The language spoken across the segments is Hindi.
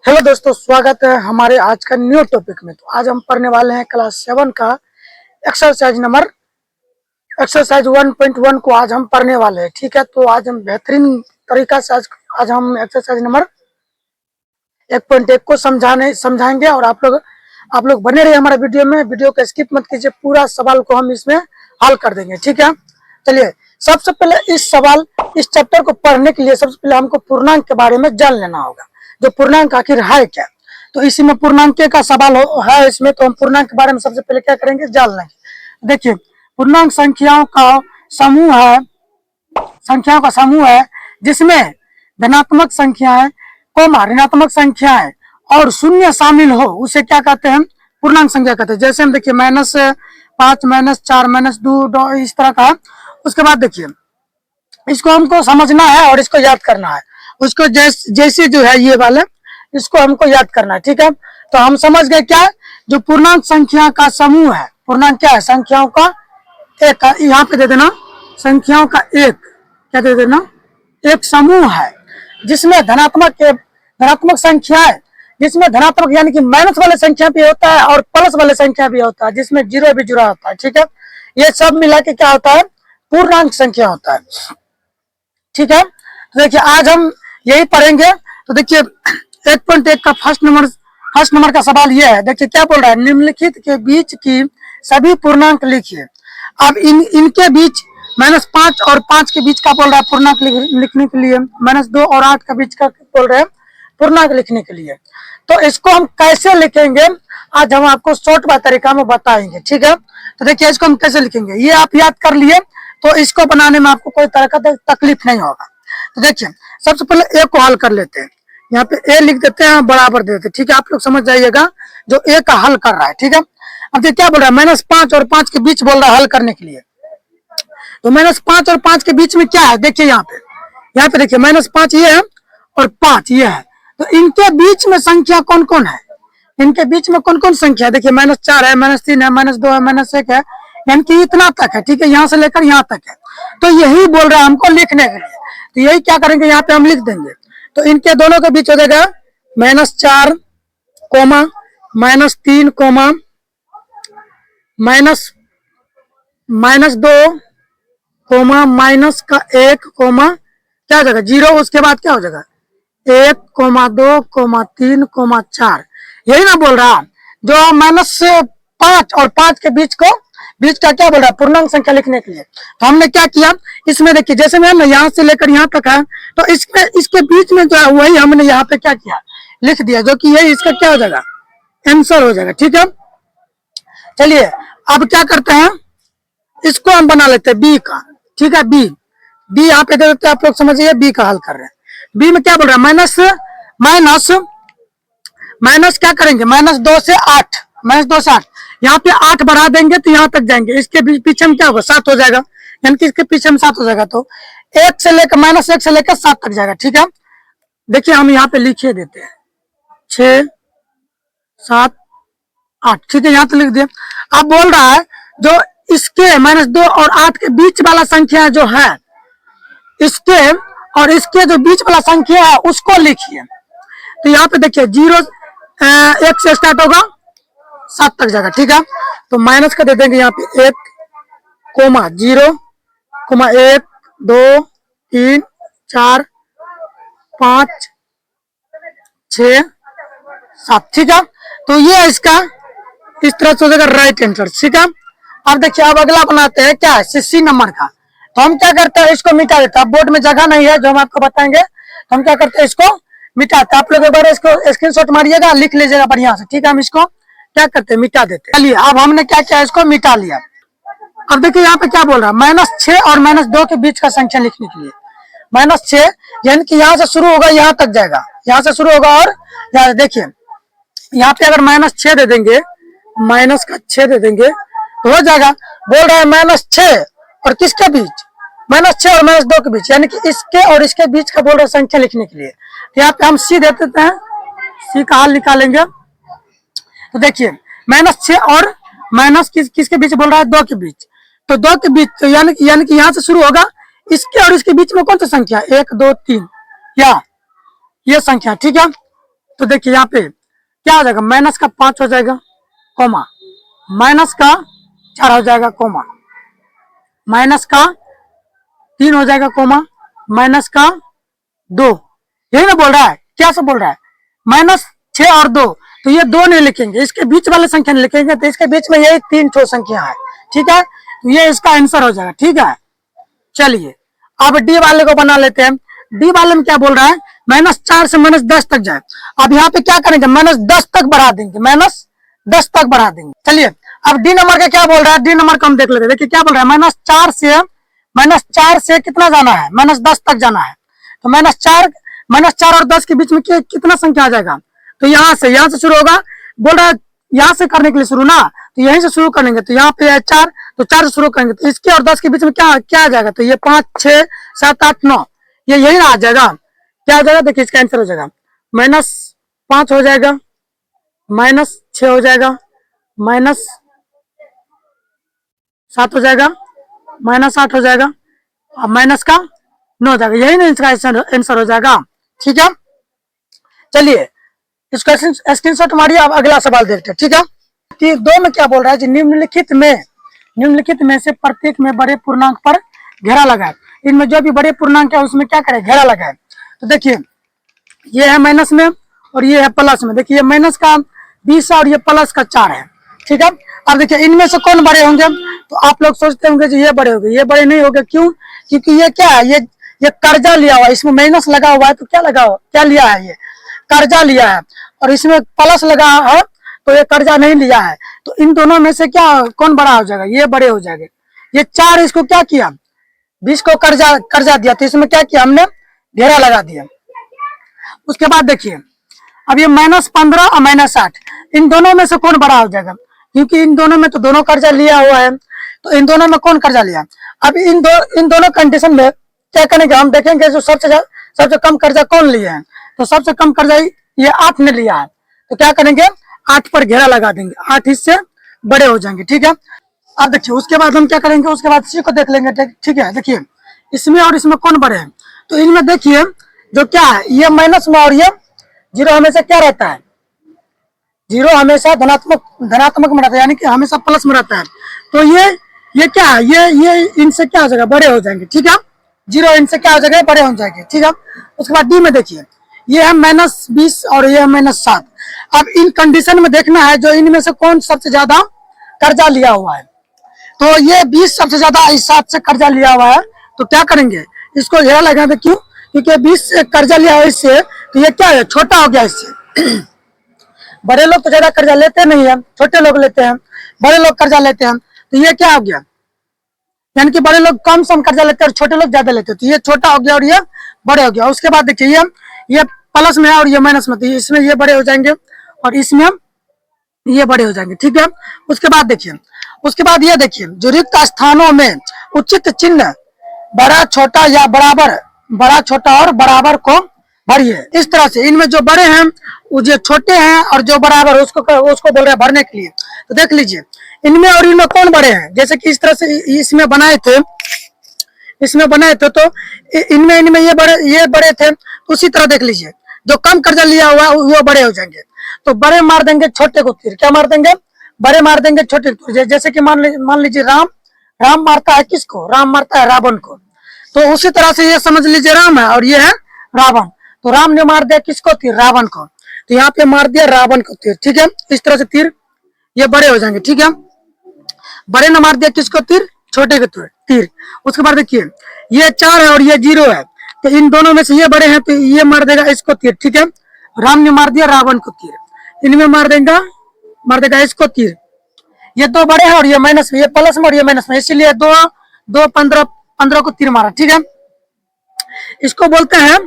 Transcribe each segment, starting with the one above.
हेलो दोस्तों, स्वागत है हमारे आज का न्यू टॉपिक में। तो आज हम पढ़ने वाले हैं क्लास 7 का एक्सरसाइज 1.1 को आज हम पढ़ने वाले हैं। ठीक है, तो आज हम बेहतरीन तरीका से आज हम एक्सरसाइज नंबर 1.1 को समझाएंगे। और आप लोग बने रहिए हमारे वीडियो को स्किप मत कीजिए। पूरा सवाल को हम इसमें हल कर देंगे। ठीक है, चलिए सबसे पहले इस चैप्टर को पढ़ने के लिए सबसे पहले हमको पूर्णांक के बारे में जान लेना होगा। जो पूर्णांक आखिर है क्या, तो इसी में पूर्णांक का सवाल है इसमें। तो हम पूर्णांक के बारे में सबसे पहले क्या करेंगे, जान लेंगे। देखिए, पूर्णांक संख्याओं का समूह है जिसमें धनात्मक संख्याएं, ऋणात्मक संख्याएं और शून्य शामिल हो, उसे क्या कहते हैं, पूर्णांक संख्या कहते हैं। जैसे हम देखिए -5, -4, -2 इस तरह का। उसके बाद देखिए, इसको हमको समझना है और इसको याद करना है। उसको जैसे जो है ये वाले, इसको हमको याद करना है। ठीक है, तो हम समझ गए क्या, जो पूर्णांक संख्या का समूह है। पूर्णांक क्या है, संख्याओं का एक, यहाँ पे दे देना संख्याओं का एक, क्या दे देना, एक समूह है जिसमें धनात्मक संख्या है, जिसमें धनात्मक यानी कि माइनस वाले संख्या भी होता है और प्लस वाले संख्या भी होता है, जिसमें जीरो भी जुड़ा होता है। ठीक है, ये सब मिला के क्या होता है, पूर्णांक संख्या होता है। ठीक है, तो देखिए आज हम यही पढ़ेंगे। तो देखिए 1.1 का फर्स्ट नंबर का सवाल ये है। देखिए क्या बोल रहा है, निम्नलिखित के बीच की सभी पूर्णांक लिखिए। अब इनके बीच -5 और 5 के बीच का बोल रहा है पूर्णांक लिखने के लिए, -2 और 8 के बीच का बोल रहे हैं पूर्णांक लिखने के लिए। तो इसको हम कैसे लिखेंगे, आज हम आपको शॉर्ट तरीका में बताएंगे। ठीक है, तो देखिए इसको हम कैसे लिखेंगे, ये आप याद कर लिए तो इसको बनाने में आपको कोई तरह का तकलीफ नहीं होगा। तो देखिए सबसे पहले ए को हल कर लेते हैं। यहाँ पे ए लिख देते हैं, बराबर दे देते हैं। ठीक है, आप लोग समझ जाइएगा जो ए का हल कर रहा है। ठीक है, अब देखिए क्या बोल रहा है, -5 और 5 के बीच बोल रहा है हल करने के लिए। तो -5 और 5 के बीच में क्या है, देखिए यहाँ पे देखिए -5 ये है और 5 ये है। तो इनके बीच में संख्या कौन कौन है, इनके बीच में कौन कौन संख्या, देखिए -4 है, -3 है, -2 है, -1 है, यानी कि इतना तक है। ठीक है, यहाँ से लेकर यहाँ तक है। तो यही बोल रहा है हमको लिखने के लिए। तो यही क्या करेंगे, यहाँ पे हम लिख देंगे। तो इनके दोनों के बीच हो जाएगा -4, -3, -2, -1, क्या हो जाएगा 0। उसके बाद क्या हो जाएगा 1, 2, 3, 4। यही ना बोल रहा, जो -5 और 5 के बीच का क्या बोल रहा है, पूर्णांक संख्या लिखने के लिए। तो हमने क्या किया, इसमें देखिए जैसे मैं यहाँ से लेकर यहाँ तक है, तो इसके बीच में जो है वही हमने यहाँ पे क्या किया, लिख दिया, जो कि यही इसका क्या हो जाएगा, आंसर हो जाएगा। ठीक है, चलिए अब क्या करते हैं, इसको हम बना लेते हैं बी का। ठीक है, बी यहाँ पे दे देते हैं, आप लोग समझिए बी का हल कर रहे हैं। बी में क्या बोल रहा है, माइनस क्या करेंगे, -2 से 8, यहाँ पे 8 बढ़ा देंगे तो यहाँ तक जाएंगे। इसके पीछे में क्या होगा, 7 हो जाएगा, यानी कि इसके पीछे में 7 हो जाएगा। तो -1 से लेकर 7 तक जाएगा। ठीक है, देखिए हम यहाँ पे लिखे देते हैं 6, 7, 8। ठीक है, यहाँ तो लिख दिया। अब बोल रहा है जो इसके -2 और 8 के बीच वाला संख्या जो है, इसके और इसके जो बीच वाला संख्या है उसको लिखिए। तो यहाँ पे देखिए 1 से स्टार्ट होगा, 7 तक जाएगा। ठीक है, तो माइनस का दे देंगे यहाँ पे 1, 0, 1, 2, 3, 4, 5, 6, 7। ठीक है, तो ये इसका इस तरह से हो जाएगा राइट आंसर। ठीक है, अब देखिए अब अगला बनाते हैं क्या है, सी नंबर का। तो हम क्या करते हैं, इसको मिटा देते हैं। बोर्ड में जगह नहीं है जो हम आपको बताएंगे, तो हम क्या करते हैं, इसको मिटाते हैं। आप लोग एक बार इसको स्क्रीनशॉट मारिएगा, लिख लीजिएगा बढ़िया से। ठीक है, हम इसको क्या करते हैं, मिटा देते हैं। चलिए अब हमने क्या किया, इसको मिटा लिया। अब देखिए यहाँ पे क्या बोल रहा है, -6 और -2 के बीच का संख्या लिखने के लिए। -6 यानी कि यहाँ से शुरू होगा यहाँ तक जाएगा, यहाँ से शुरू होगा और यहाँ देखिए यहाँ पे अगर -6 दे देंगे, -6 दे देंगे तो हो जाएगा। बोल रहा है -6 और किसके बीच, -6 और -2 के बीच, यानी कि इसके और इसके बीच का बोल रहा है संख्या लिखने के लिए। तो यहाँ पे हम सी दे देते हैं, सी का हल निकालेंगे। तो देखिए -6 और किसके बीच बोल रहा है, 2 के बीच। तो 2 के बीच तो यानी कि यहाँ से शुरू होगा, इसके और इसके बीच में कौन सा संख्या, 1, 2, 3 या ये संख्या। ठीक है, तो देखिए यहाँ पे क्या हो जाएगा, माइनस का 5 हो जाएगा कोमा, माइनस का 4 हो जाएगा कोमा, माइनस का 3 हो जाएगा कोमा, माइनस का 2, यही ना बोल रहा है, क्या सब बोल रहा है, -6 और 2, तो ये 2 नहीं लिखेंगे, इसके बीच वाले संख्या नहीं लिखेंगे, तो इसके बीच में ये 3 ठो संख्या है, ठीक है, तो ये इसका आंसर हो जाएगा, ठीक है। चलिए अब डी वाले को बना लेते हैं। डी वाले में क्या बोल रहा है, -4 से -10 तक जाए। अब यहाँ पे क्या करेंगे, -10 तक बढ़ा देंगे, -10 तक बढ़ा देंगे। चलिए अब डी नंबर का क्या बोल रहा है, डी नंबर को हम देख लेते हैं। देखिए क्या बोल रहा है, -4 से कितना जाना है, -10 तक जाना है। तो -4 और 10 के बीच में कितना संख्या आ जाएगा, तो यहाँ से शुरू होगा, बोल रहा है यहाँ से करने के लिए शुरू ना, तो यहीं से शुरू करेंगे, तो यहाँ पे है 4, तो 4 से शुरू करेंगे, तो इसके और 10 के बीच में क्या क्या आ जाएगा, तो ये 5, 6, 7, 8, 9, ये यही आ जाएगा, क्या हो जाएगा, देखिए इसका आंसर हो जाएगा -5 हो जाएगा, -6 हो जाएगा, -7 हो जाएगा, -8 हो जाएगा, और माइनस का 9 हो जाएगा, यही ना इसका आंसर हो जाएगा, ठीक है। चलिए इसका स्क्रीनशॉट मारिए, आप अगला सवाल देखते हैं, ठीक है। कि 2 में क्या बोल रहा है, निम्नलिखित में से प्रत्येक में बड़े पूर्णांक पर घेरा लगाए। इनमें जो भी बड़े पूर्णांक है उसमें क्या करें, घेरा लगाए। तो देखिए ये है माइनस में और ये है प्लस में, देखिए माइनस का 20 और ये प्लस का 4 है, ठीक है। अब देखिए इनमें से कौन बड़े होंगे, तो आप लोग सोचते होंगे ये बड़े होंगे, ये बड़े नहीं होंगे, क्यों, क्योंकि ये क्या है, ये कर्जा लिया हुआ है, इसमें माइनस लगा हुआ है, तो क्या लिया है, ये कर्जा लिया है, और इसमें प्लस लगा है तो ये कर्जा नहीं लिया है। तो इन दोनों में से क्या कौन बड़ा हो जाएगा, ये बड़े हो जाएंगे। ये 4 इसको क्या किया, 20 को कर्जा दिया, तो इसमें क्या किया, हमने घेरा लगा दिया। उसके बाद देखिए अब ये -15 और -8, इन दोनों में से कौन बड़ा हो जाएगा, क्योंकि इन दोनों में तो दोनों कर्जा लिया हुआ है, तो इन दोनों में कौन कर्जा लिया। अब इन दोनों कंडीशन में क्या करेंगे, हम देखेंगे जो सबसे कम कर्जा कौन लिया है, तो सबसे कम कर्जा ये 8 ने लिया है, तो क्या करेंगे 8 पर घेरा लगा देंगे, 8 इससे बड़े हो जाएंगे, ठीक है। अब देखिए उसके बाद हम क्या करेंगे, उसके बाद इसी को देख लेंगे, ठीक है। देखिए इसमें और इसमें कौन बड़े हैं, तो इनमें देखिए जो क्या है, ये माइनस में और ये 0 हमेशा क्या रहता है, 0 हमेशा धनात्मक में रहता है, यानी कि हमेशा प्लस में रहता है। तो ये क्या है, ये इनसे क्या हो जाएगा, बड़े हो जाएंगे, ठीक है। 0 इनसे क्या हो जाएगा, बड़े हो जाएंगे, ठीक है। उसके बाद डी में देखिए ये है -20 और ये है -7। अब इन कंडीशन में देखना है जो इनमें से कौन सबसे ज्यादा कर्जा लिया हुआ है, तो ये 20 सबसे ज्यादा इस 7 से कर्जा लिया हुआ है, तो क्या करेंगे, इसको घेरा लगाएंगे, क्यों, क्योंकि 20 से कर्जा लिया हुआ इससे, तो ये क्या है, छोटा हो गया इससे। बड़े लोग तो ज्यादा कर्जा लेते नहीं है, छोटे लोग लेते हैं, बड़े लोग कर्जा लेते हैं, तो ये क्या हो गया, यानी कि बड़े लोग कम सम कर्जा लेते हैं और छोटे लोग ज्यादा लेते हैं, तो ये छोटा हो गया और ये बड़े हो गया। उसके बाद देखिए ये प्लस में है और ये माइनस में, तो इसमें ये बड़े हो जाएंगे और इसमें ये बड़े हो जाएंगे, ठीक है। उसके बाद देखिए ये देखिए जो रिक्त स्थानों में उचित चिन्ह बड़ा छोटा या बड़ा छोटा और बराबर को भरिए। इस तरह से इनमें जो बड़े हैं वो जो छोटे हैं और जो बराबर उसको बोल रहे हैं भरने के लिए। तो देख लीजिए इनमें और इनमें कौन बड़े हैं, जैसे कि इस तरह से इसमें बनाए थे तो इनमें ये बड़े थे, तो उसी तरह देख लीजिए जो कम कर्जा लिया हुआ वो बड़े हो जाएंगे, तो बड़े मार देंगे छोटे को तीर, क्या मार देंगे, बड़े मार देंगे छोटे को तीर। जैसे कि मान लीजिए राम मारता है किसको, राम मारता है रावण को, तो उसी तरह से ये समझ लीजिए राम है और ये है रावण, तो राम ने मार दिया किसको तीर, रावण को, तो यहाँ पे मार दिया रावण को तीर, ठीक है। इस तरह से तीर ये बड़े हो जाएंगे, ठीक है। बड़े ने मार दिया किसको तीर, छोटे को तीर। उसके बाद देखिए ये 4 है और ये 0 है, तो इन दोनों में से ये बड़े हैं, तो ये मार देगा इसको तीर, ठीक है। राम ने मार दिया रावण को तीर, इनमें मार देगा इसको तीर। ये 2 बड़े हैं और ये माइनस में, ये प्लस में और ये माइनस में, इसीलिए 2 15 को तीर मारा, ठीक है। इसको बोलते हैं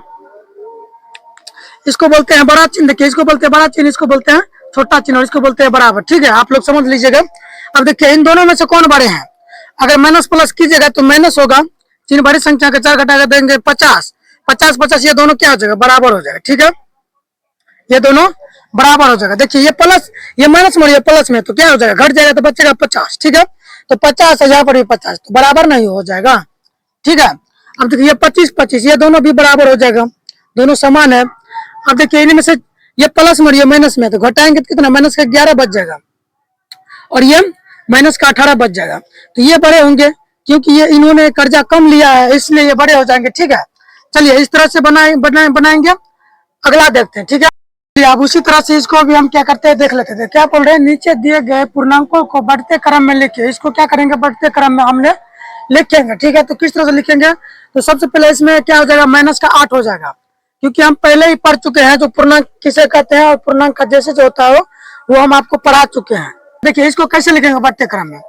बड़ा चिन्ह। देखिए इसको बोलते हैं बड़ा चिन्ह, इसको बोलते हैं छोटा चिन्ह और इसको बोलते हैं बराबर, ठीक है। आप लोग समझ लीजिएगा। अब देखिए इन दोनों में से कौन बड़े हैं, अगर माइनस प्लस कीजिएगा तो माइनस होगा, चिन्ह बड़ी संख्या का 4 घटा देंगे 50, 50 ये दोनों क्या हो जाएगा, बराबर हो जाएगा, ठीक है। ये दोनों बराबर हो जाएगा। देखिए ये प्लस ये माइनस में ये प्लस में, तो क्या हो जाएगा, घट जाएगा तो बचेगा 50, ठीक है। तो 50 यहाँ पर भी 50, तो बराबर नहीं हो जाएगा, ठीक है। अब देखिए ये 25 ये दोनों भी बराबर हो जाएगा, दोनों समान है। अब देखिए इनमें से ये प्लस में और ये माइनस में, तो घटाएंगे तो कितना, माइनस का 11 बच जाएगा और ये माइनस का 18 बच जाएगा। तो ये बड़े होंगे क्योंकि ये इन्होंने कर्जा कम लिया है, इसलिए ये बड़े हो जाएंगे। ठीक है, चलिए इस तरह से बनाएंगे। अगला देखते हैं। ठीक है, अब उसी तरह से इसको भी हम क्या करते हैं देख लेते थे। क्या बोल रहे हैं, नीचे दिए गए पूर्णांकों को बढ़ते क्रम में लिखिए। इसको क्या करेंगे, बढ़ते क्रम में हमने लिखेंगे। ठीक है, तो किस तरह से लिखेंगे, तो सबसे पहले इसमें क्या हो जाएगा, माइनस का 8 हो जाएगा, क्योंकि हम पहले ही पढ़ चुके हैं जो पूर्णांक किसे कहते हैं और पूर्णांक का जैसे जो होता है वो हम आपको पढ़ा चुके हैं। देखिए इसको कैसे लिखेंगे बढ़ते क्रम में,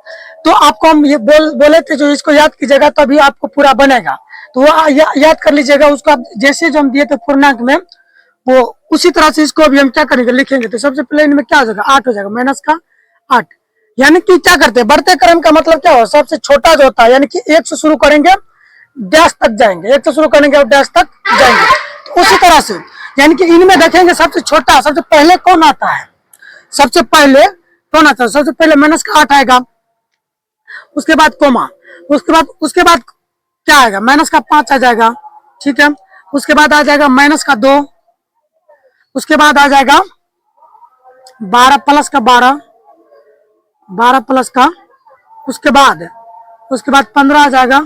तो आपको हम ये बोले थे जो इसको याद कीजिएगा तभी आपको पूरा बनेगा। तो वो याद कर लीजिएगा उसको, आप जैसे जो हम दिए थे पूर्णांक में वो उसी तरह से इसको भी हम क्या करेंगे, लिखेंगे। तो सबसे पहले इनमें क्या हो जाएगा, 8 हो जाएगा, माइनस का 8। यानी कि क्या करते हैं, बढ़ते क्रम का मतलब क्या हो, सबसे छोटा जो होता है, यानी कि 1 से शुरू करेंगे डैश तक जाएंगे, 1 से शुरू करेंगे और डैश तक जाएंगे। तो उसी तरह से यानी कि इनमें देखेंगे सबसे छोटा, सबसे पहले कौन आता है, सबसे पहले कौन आता है, सबसे पहले माइनस का 8 आएगा, उसके बाद कोमा, उसके बाद क्या आएगा, माइनस का 5 आ जाएगा। ठीक है, उसके बाद आ जाएगा माइनस का 2, उसके बाद आ जाएगा 12 प्लस का 12 प्लस का, उसके बाद 15 आ जाएगा,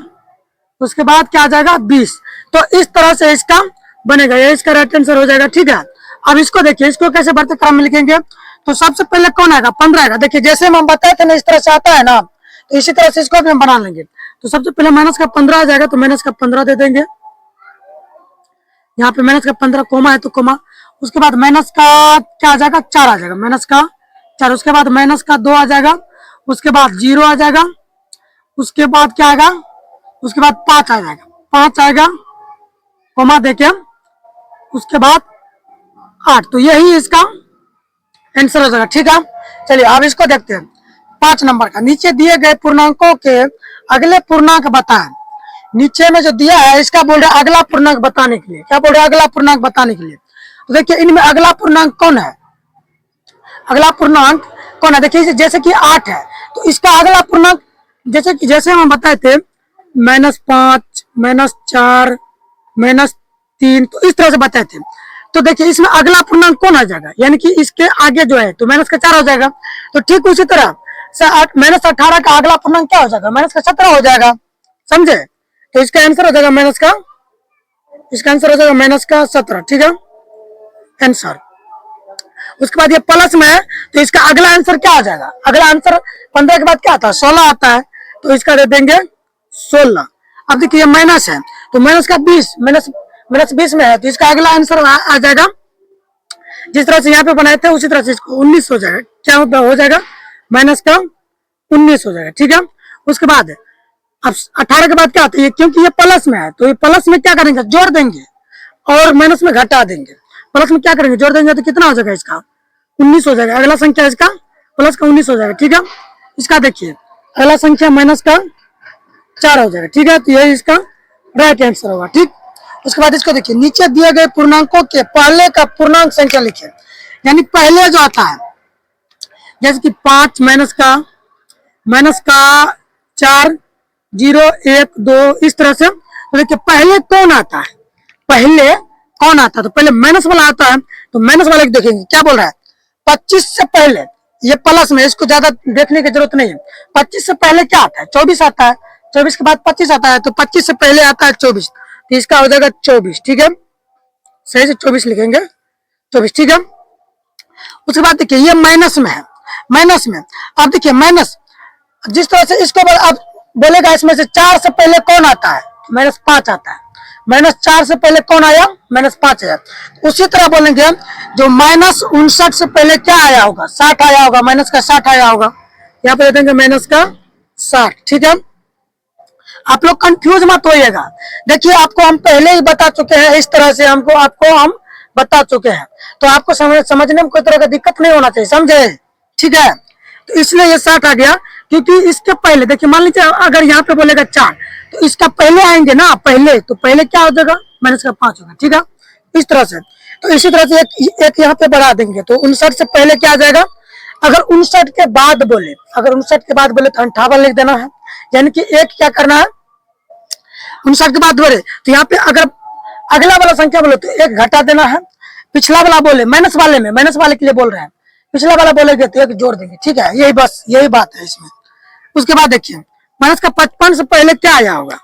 उसके बाद क्या आ जाएगा 20। तो इस तरह से इसका बनेगा, ये इसका राइट आंसर हो जाएगा। ठीक है, अब इसको देखिए, इसको कैसे बढ़ते क्रम में लिखेंगे, तो सबसे पहले कौन आएगा, 15 आएगा। देखिए जैसे हम बताए थे ना, इस तरह से आता है ना, तो इसी तरह से इसको भी हम बना लेंगे। तो सबसे पहले माइनस का 15 आ जाएगा, तो माइनस का 15 दे देंगे, यहाँ पे माइनस का 15 कोमा है तो कोमा। उसके बाद माइनस का क्या आ जाएगा, 4 आ जाएगा, माइनस का 4। उसके बाद माइनस का 2 आ जाएगा, उसके बाद 0 आ जाएगा, उसके बाद क्या आएगा, उसके बाद 5 आ जाएगा, 5 आएगा कोमा देके, उसके बाद 8। तो यही इसका आंसर हो जाएगा। ठीक है, चलिए अब इसको देखते हैं 5 नंबर का, नीचे दिए गए पूर्णांकों के अगले पूर्णांक बताएं। नीचे में जो दिया है इसका बोल रहे अगला पूर्णांक बताने के लिए, क्या बोल रहे हैं, अगला पूर्णांक बताने के लिए। तो देखिए इनमें अगला पूर्णांक कौन है, अगला पूर्णांक कौन है, देखिए जैसे कि 8 है तो इसका अगला पूर्णांक जैसे हम बताए थे -5 -4 -3, तो इस तरह से बताए थे। तो देखिए इसमें अगला पूर्णांक कौन आ जाएगा, यानी कि इसके आगे जो है तो माइनस का 4 हो जाएगा। तो ठीक उसी तरह से -18 का अगला पूर्णांक क्या हो जाएगा, माइनस का 17 हो जाएगा, समझे। तो इसका आंसर हो जाएगा इसका आंसर हो जाएगा माइनस का 17। ठीक है आंसर। उसके बाद ये प्लस में है तो इसका अगला आंसर क्या आ जाएगा, अगला आंसर 15 के बाद क्या आता है, 16 आता है, तो इसका दे देंगे 16। अब देखिए माइनस है तो माइनस का 20, माइनस 20 में है तो इसका अगला आंसर आ जाएगा, जिस तरह से यहाँ पे बनाए थे उसी तरह से इसको 19 हो जाएगा। क्या हो जाएगा, माइनस का 19 हो जाएगा। ठीक है, उसके बाद अब 18 के बाद क्या आता है, क्योंकि ये प्लस में है तो ये प्लस में क्या करेंगे, जोड़ देंगे और माइनस में घटा देंगे। प्लस में क्या करेंगे, जोड़ देंगे तो कितना हो जाएगा, इसका 19 हो जाएगा। अगला संख्या इसका प्लस का 19 हो जाएगा। ठीक है, इसका देखिए अगला संख्या माइनस का 4 हो जाएगा। ठीक है, तो यही इसका राइट आंसर होगा। ठीक, उसके बाद इसको देखिए, नीचे दिए गए पूर्णांकों के पहले का पूर्णांक संख्या लिखिए, यानी पहले जो आता है जैसे कि 5 माइनस का 4 0 1 2 इस तरह से। तो देखिए पहले कौन आता है, पहले कौन आता है, तो पहले माइनस वाला आता है, तो माइनस वाले देखेंगे क्या बोल रहा है, 25 से पहले, ये प्लस में, इसको ज्यादा देखने की जरूरत नहीं है। 25 से पहले क्या आता है, 24 आता है, 24 के बाद 25 आता है, तो 25 से पहले आता है 24, तो इसका हो जाएगा 24। ठीक है, सही से 24 लिखेंगे, 24। ठीक है, उसके बाद देखिए ये माइनस में है, माइनस में अब देखिए माइनस जिस तरह से इसको अब बोलेगा इसमें से 4 से पहले कौन आता है, -5 आता है, -4 से पहले कौन आया, -5 आया। उसी तरह बोलेंगे जो -59 से पहले क्या आया होगा, 60 आया होगा, माइनस का 60 आया होगा, यहाँ पे दे देंगे माइनस का 60। ठीक है, आप लोग कंफ्यूज मत होइएगा, देखिए आपको हम पहले ही बता चुके हैं, इस तरह से आपको हम बता चुके हैं, तो आपको समझने में कोई तरह का दिक्कत नहीं होना चाहिए, समझे। ठीक है, तो इसलिए ये 60 आ गया, क्योंकि इसके पहले देखिए मान लीजिए अगर यहाँ पे बोलेगा 4 तो इसका पहले आएंगे ना, पहले तो पहले क्या हो जाएगा, माइनस का 5 होगा। ठीक है, इस तरह से। तो इसी तरह से एक यहाँ पे बढ़ा देंगे, तो 59 से पहले क्या आ जाएगा, अगर 59 के बाद बोले, तो 58 लिख देना है, यानी कि एक क्या करना है, 59 के बाद बोले तो यहाँ पे अगर अगला वाला संख्या बोले तो एक घटा देना है, पिछला वाला बोले माइनस वाले में, माइनस वाले के लिए बोल रहे हैं, पिछला वाला बोलेंगे तो एक जोड़ देंगे, ठीक है, यही बस यही बात है इसमें। उसके बाद देखिए माइनस का 55 से पहले क्या आया होगा,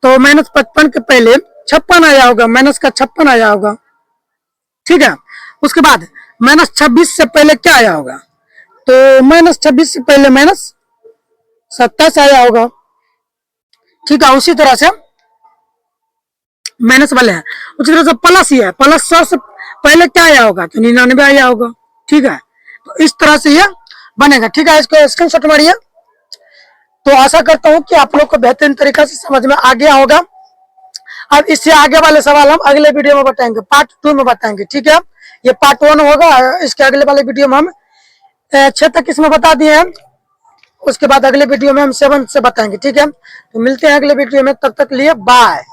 तो माइनस 55 के पहले 56 आया होगा, माइनस का 56 आया होगा, ठीक है। उसके बाद माइनस 26 से पहले क्या आया होगा, तो माइनस 26 से पहले माइनस 27 आया होगा, ठीक है। उसी तरह से माइनस वाले हैं, उसी तरह से प्लस ही है, प्लस 100 से पहले क्या आया होगा, तो 99 आया होगा, ठीक है। तो इस तरह से ये बनेगा, ठीक है। इसको स्क्रीनशॉट मारिए। तो आशा करता हूं कि आप लोग को बेहतरीन तरीका से समझ में आ गया होगा। अब इससे आगे वाले सवाल हम अगले वीडियो में बताएंगे, पार्ट 2 में बताएंगे, ठीक है। ये पार्ट 1 होगा, इसके अगले वाले वीडियो में हम 6 तक इसमें बता दिए हैं, उसके बाद अगले वीडियो में हम 7 से बताएंगे, ठीक है। तो मिलते हैं अगले वीडियो में, तब तक लिए बाय।